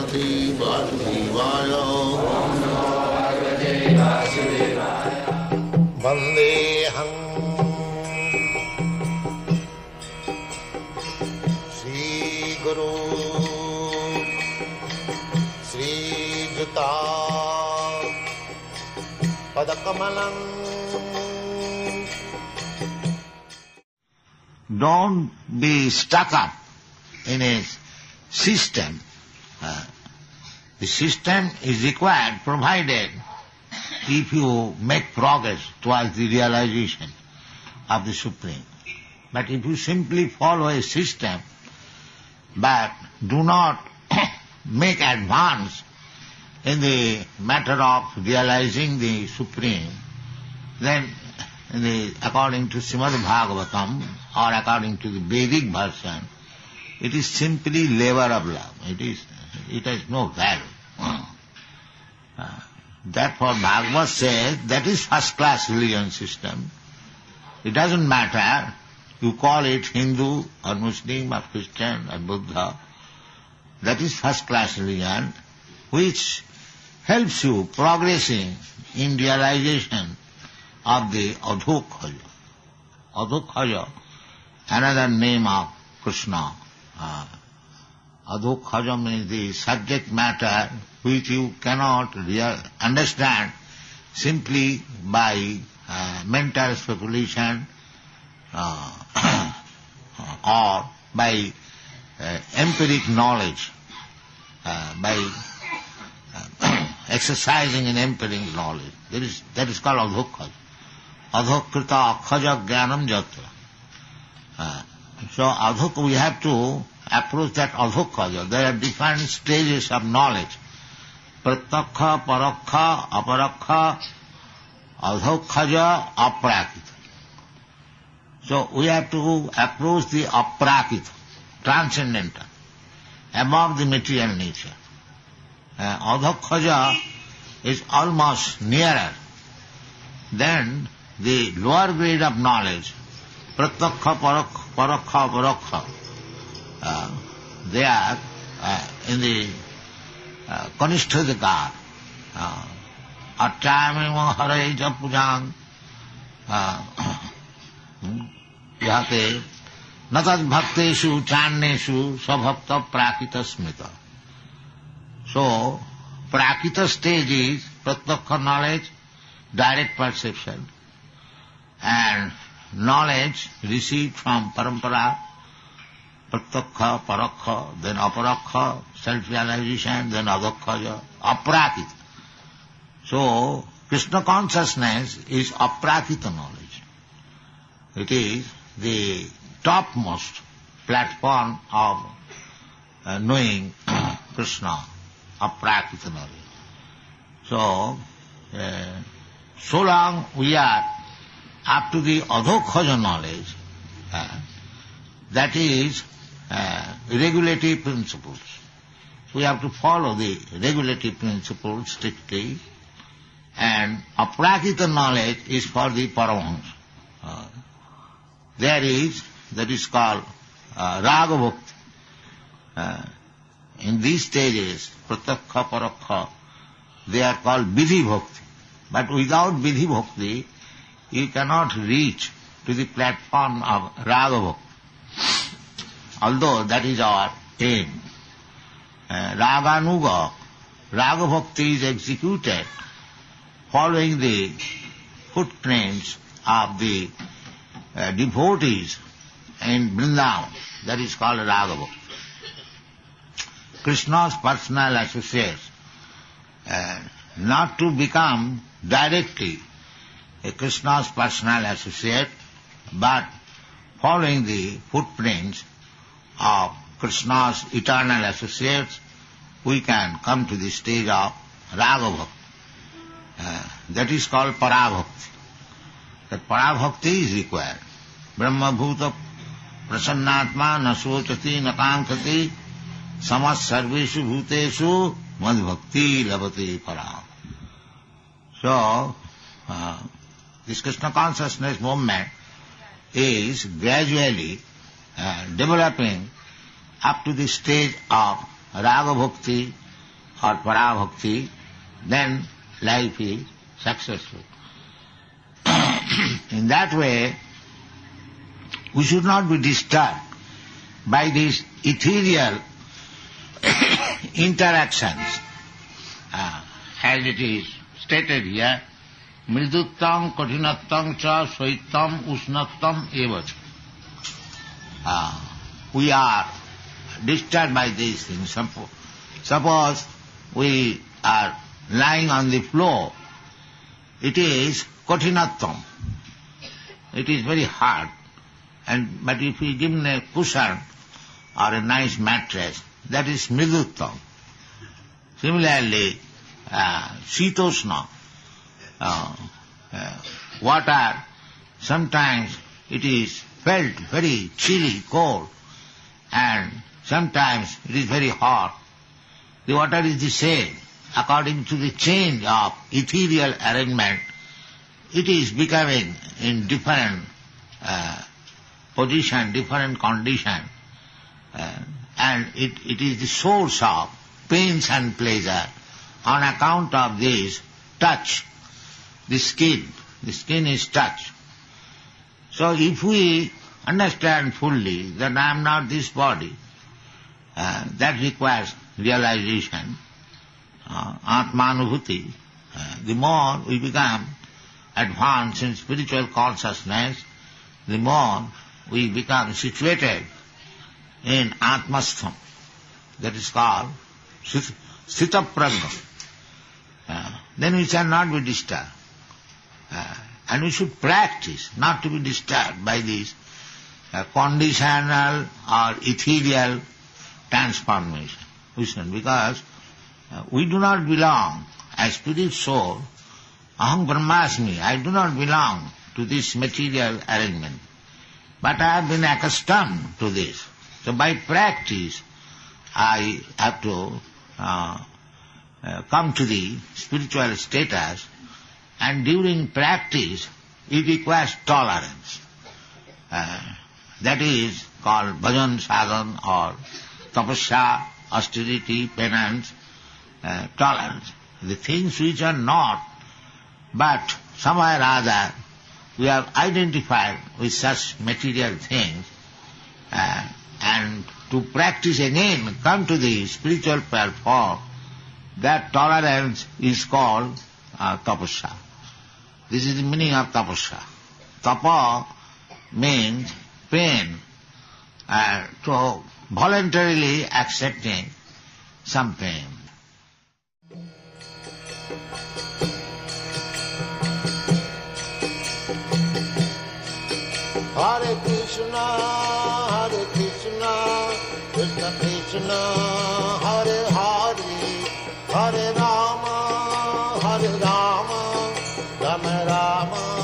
Bhagavate Vasudevaya. Vandeham Sri Guru Sri Juta Padakamalam. Don't be stuck up in a system. The system is required provided if you make progress towards the realization of the Supreme. But if you simply follow a system but do not make advance in the matter of realizing the Supreme, then according to Srimad Bhagavatam or according to the Vedic version, it is simply labor of love. It has no value. Therefore Bhagavad says that is first-class religion system. It doesn't matter you call it Hindu or Muslim or Christian or Buddha. That is first-class religion which helps you progressing in realization of the Adhokhaja. Adhokhaja, another name of Krishna. Adhokhaja means the subject matter which you cannot understand simply by mental speculation or by empiric knowledge, by exercising in empiric knowledge. That is called Adhokhaja. Adhokrita akhaja jnanam jatra. So we have to approach that adhokhaja. There are different stages of knowledge. Pratyakha, parakha, aparakha, adhokhaja, aprakita. So we have to approach the aprakita, transcendental, above the material nature. Adhokhaja is almost nearer. Then the lower grade of knowledge, pratyakha, parakha, parakha, they are in the kanishtadikar, atyamima hare japujang, yate natad bhakteshu channeshu sabhakta prakita smita. So, prakita stage is pratyakha knowledge, direct perception, and knowledge received from parampara, pratyakha, parakha, then aparakha, self-realization, then adhokhaja, aprakita. So, Krishna consciousness is aprakita knowledge. It is the topmost platform of knowing Krishna, aprakita knowledge. So, so long we are up to the adhokhaja knowledge, that is regulative principles. We have to follow the regulative principles strictly, and aprakita knowledge is for the Paramahansa. That is called raga bhakti. In these stages, pratyakha, parakha, they are called vidhi bhakti. But without vidhi bhakti, you cannot reach to the platform of raga bhakti. Although that is our aim. Raganuga, raga bhakti is executed following the footprints of the devotees in Vrindavan. That is called raga bhakti. Krishna's personal associates, not to become directly a Krishna's personal associate, but following the footprints of Krishna's eternal associates, we can come to the stage of raga bhakti. That is called parabhakti. That parabhakti is required. Brahma bhuta prasannatma na sochati na kankati samas sarveshu bhuteshu madbhakti labati parabhakti. So, this Krishna consciousness movement is gradually developing up to the stage of raga bhakti or para-bhakti, then life is successful. In that way, we should not be disturbed by these ethereal interactions. As it is stated here, mriduttam katinattam cha saitam usnattam evacha. We are disturbed by these things. Suppose we are lying on the floor, it is katinattam. It is very hard. But if we give a cushion or a nice mattress, that is mriduttam. Similarly, sitosna, water, sometimes it is felt very chilly, cold, and sometimes it is very hot. The water is the same. According to the change of ethereal arrangement, it is becoming in different position, different condition, and it is the source of pains and pleasure on account of this touch, the skin. The skin is touch. So if we understand fully that I am not this body, that requires realization, Atmanubhuti. The more we become advanced in spiritual consciousness, the more we become situated in Atmastham. That is called Sthita Prajna. Then we shall not be disturbed. And we should practice not to be disturbed by these conditional or ethereal transformation. Because we do not belong as spirit soul. Aham Brahmasmi, I do not belong to this material arrangement. But I have been accustomed to this. So by practice, I have to come to the spiritual status, and during practice, it requires tolerance. That is called bhajan sadhan or tapasya, austerity, penance, tolerance. The things which are not, but somewhere or other we have identified with such material things, and to practice again, come to the spiritual form, that tolerance is called tapasya. This is the meaning of tapasya. Tapa means pain, so voluntarily accepting some pain. Hare Krishna, Krishna Krishna, Hare Hare, Hare Rama, Rama Rama.